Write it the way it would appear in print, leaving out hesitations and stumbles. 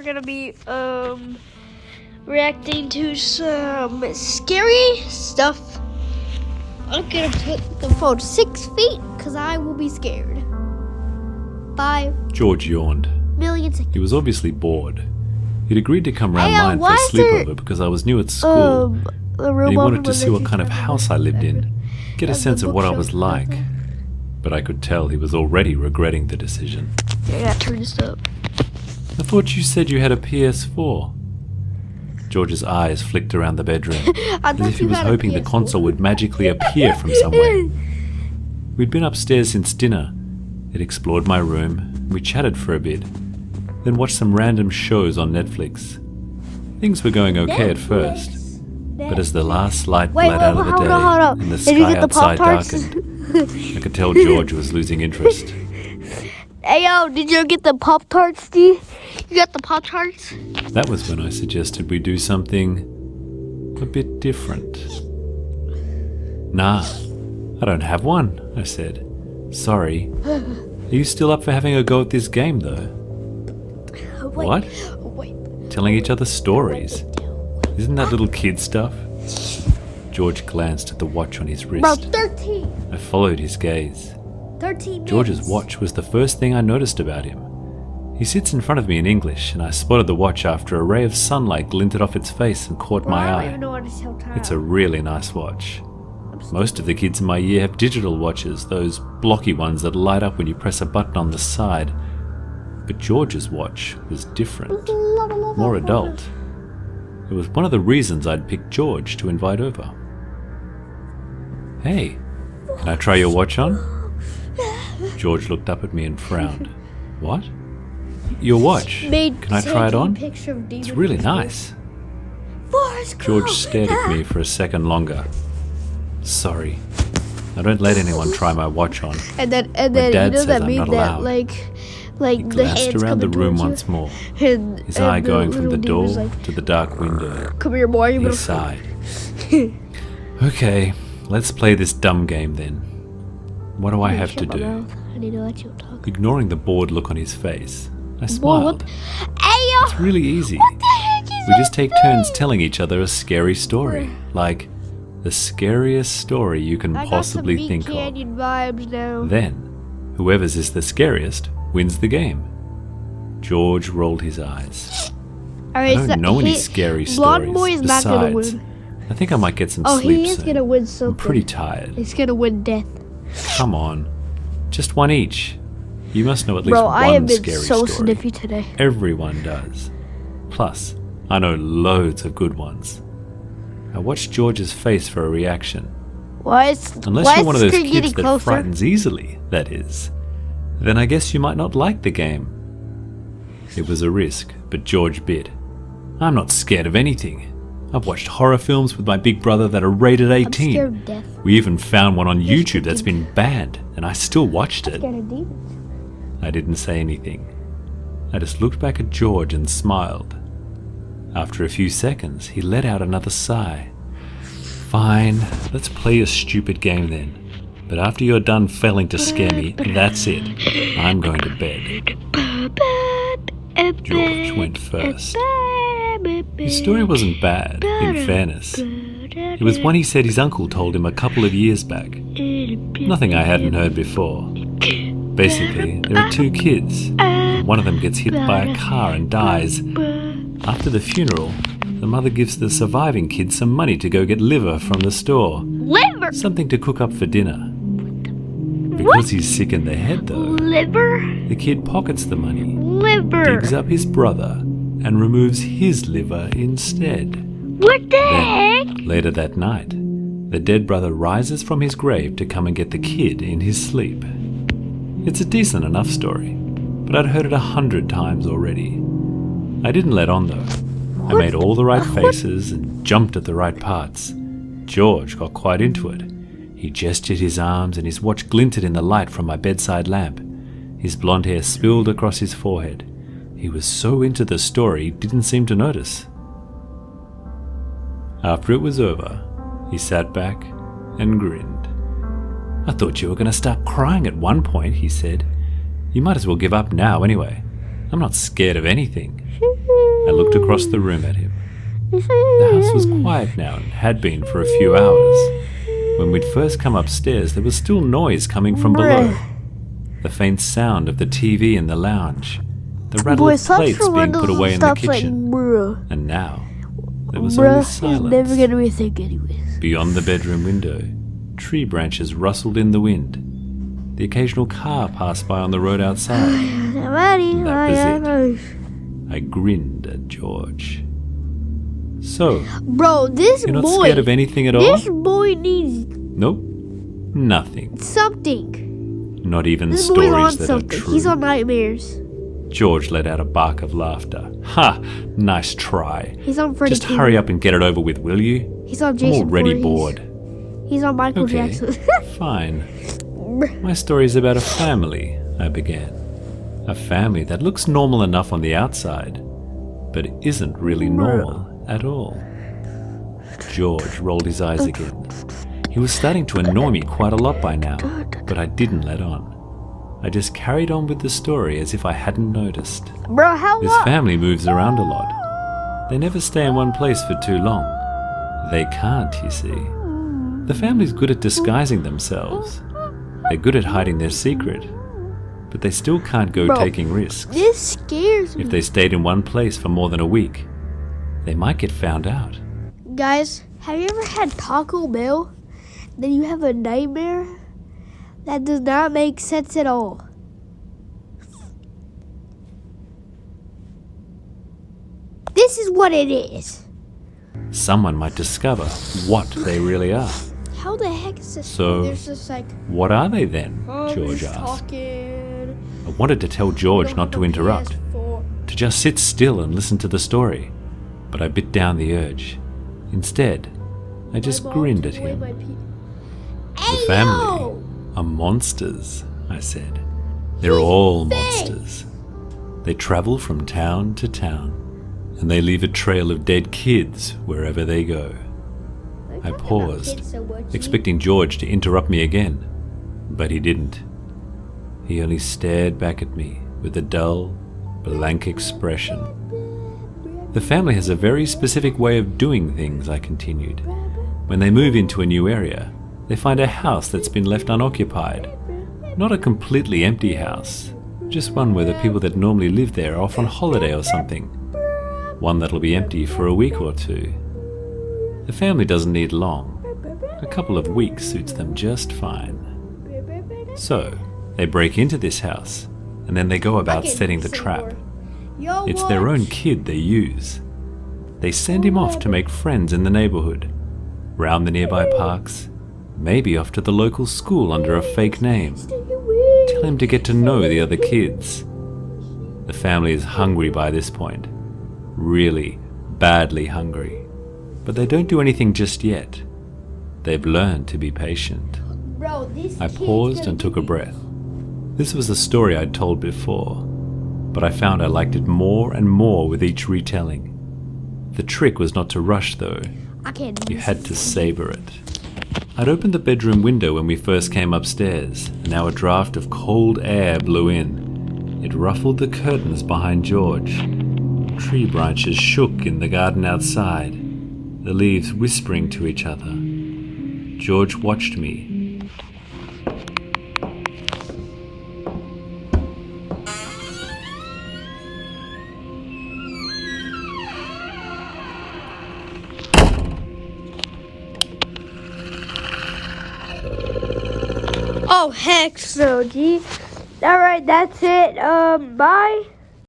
gonna be reacting to some scary stuff. I'm gonna put the phone 6 feet because I will be scared. 5 George yawned. million seconds. He was obviously bored. He'd agreed to come round mine for a sleepover because I was new at school. And he wanted to see what kind of house I lived in, get a sense of what I was like. But I could tell he was already regretting the decision. I gotta turn this up. I thought you said you had a PS4. George's eyes flicked around the bedroom, as if he was hoping the console would magically appear from somewhere. We'd been upstairs since dinner. It explored my room. We chatted for a bit, then watched some random shows on Netflix. Things were going okay at first, but as the last light bled out of the day and the sky outside darkened, I could tell George was losing interest. Hey, yo, did you get the Pop-Tarts, Steve? You got the Pop-Tarts? That was when I suggested we do something a bit different. Nah, I don't have one, I said. Sorry. Are you still up for having a go at this game, though? What? Telling each other stories. Isn't that little kid stuff? George glanced at the watch on his wrist. Bro, 13. I followed his gaze. 13 minutes. George's watch was the first thing I noticed about him. He sits in front of me in English, and I spotted the watch after a ray of sunlight glinted off its face and caught my eye. It's a really nice watch. Most of the kids in my year have digital watches, those blocky ones that light up when you press a button on the side. But George's watch was different, more adult. It was one of the reasons I'd picked George to invite over. Hey, can I try your watch on? George looked up at me and frowned. What? Your watch? Can I try it on? It's really nice. George stared at me for a second longer. Sorry, I don't let anyone try my watch on. And then Dad you know says that I'm mean not that allowed. like He the glanced hands around the coming room towards once more, you. his eye going from the door Like, to the dark window. come here, boy. You He better sighed. Okay, let's play this dumb game then. What do I have to do? I need to let you talk. Ignoring the bored look on his face, I smiled. Hey, yo! It's really easy. What the heck is We just that take thing? turns telling each other a scary story, like the scariest story you can possibly think I got some of. Canyon vibes now. Then, whoever's is the scariest wins the game. George rolled his eyes. I don't know any scary Blonde boy stories. is not gonna Besides, win. I think I might get some Oh, sleep he is soon. gonna win something. I'm pretty tired. He's gonna win death. Come on, just one each. You must know at least Bro, I one have been scary so story. sniffy today. Everyone does. Plus, I know loads of good ones. I watched George's face for a reaction. Unless you're one of those kids that frightens easily, that is. Then I guess you might not like the game. It was a risk, but George bit. I'm not scared of anything. I've watched horror films with my big brother that are rated 18. I'm scared of death. We even found one on YouTube that's been banned, and I still watched it. Scared of demons. I didn't say anything. I just looked back at George and smiled. After a few seconds, he let out another sigh. Fine, let's play a stupid game then. But after you're done failing to scare me, that's it. I'm going to bed. George went first. His story wasn't bad, in fairness. It was one he said his uncle told him a couple of years back. Nothing I hadn't heard before. Basically, there are two kids. One of them gets hit by a car and dies. After the funeral, the mother gives the surviving kid some money to go get liver from the store. Liver? Something to cook up for dinner. Because he's sick in the head, though, Liver? the kid pockets the money, Liver. digs up his brother, and removes his liver instead. What the heck? Later that night, the dead brother rises from his grave to come and get the kid in his sleep. It's a decent enough story, but I'd heard it 100 times already. I didn't let on though. I made all the right faces and jumped at the right parts. George got quite into it. He gestured his arms and his watch glinted in the light from my bedside lamp. His blonde hair spilled across his forehead. He was so into the story he didn't seem to notice. After it was over, he sat back and grinned. I thought you were going to start crying at one point, he said. You might as well give up now anyway. I'm not scared of anything. looked across the room at him. The house was quiet now and had been for a few hours. When we'd first come upstairs, there was still noise coming from below. The faint sound of the TV in the lounge. The rattle of plates being put away in the kitchen. And now, there was only silence. He's never gonna be a thing anyways. Beyond the bedroom window, tree branches rustled in the wind. The occasional car passed by on the road outside. And that was it. I grinned at George. So, bro, this you're not boy, scared of anything at all? This boy needs Nope, nothing. something. Not even This boy's on stories that something. are true. He's on nightmares. George let out a bark of laughter. Ha! Nice try. He's on Freddy Just Krueger. hurry up and get it over with, will you? He's on I'm Jason already Voorhees. bored. He's on Michael Okay, Jackson. fine. My story is about a family, I began. A family that looks normal enough on the outside, but isn't really normal at all. George rolled his eyes again. He was starting to annoy me quite a lot by now, but I didn't let on. I just carried on with the story as if I hadn't noticed. Bro, how This long? family moves around a lot. They never stay in one place for too long. They can't, you see. The family's good at disguising themselves. They're good at hiding their secret. But they still can't go Bro, taking risks. This scares me. If they stayed in one place for more than a week, they might get found out. Guys, have you ever had Taco Bell? Then you have a nightmare? That does not make sense at all. This is what it is. Someone might discover what they really are. How the heck is this? So, There's just like, what are they then? oh, George he's asked. talking. I wanted to tell George not to interrupt, to just sit still and listen to the story, but I bit down the urge. Instead, I just grinned at him. The family are monsters, I said. They're all monsters. They travel from town to town, and they leave a trail of dead kids wherever they go. I paused, expecting George to interrupt me again, but he didn't. He only stared back at me with a dull, blank expression. The family has a very specific way of doing things, I continued. When they move into a new area, they find a house that's been left unoccupied. Not a completely empty house, just one where the people that normally live there are off on holiday or something. One that'll be empty for a week or two. The family doesn't need long. A couple of weeks suits them just fine. So, they break into this house, and then they go about setting the trap. It's their own kid they use. They send him off to make friends in the neighborhood, round the nearby parks, maybe off to the local school under a fake name. Tell him to get to know the other kids. The family is hungry by this point. Really badly hungry. But they don't do anything just yet. They've learned to be patient. Bro, this I paused and took a breath. This was a story I'd told before, but I found I liked it more and more with each retelling. The trick was not to rush though. You had to savor it. I'd opened the bedroom window when we first came upstairs, and now a draft of cold air blew in. It ruffled the curtains behind George. Tree branches shook in the garden outside, the leaves whispering to each other. George watched me. Oh, heck so, G. Alright, that's it. Bye.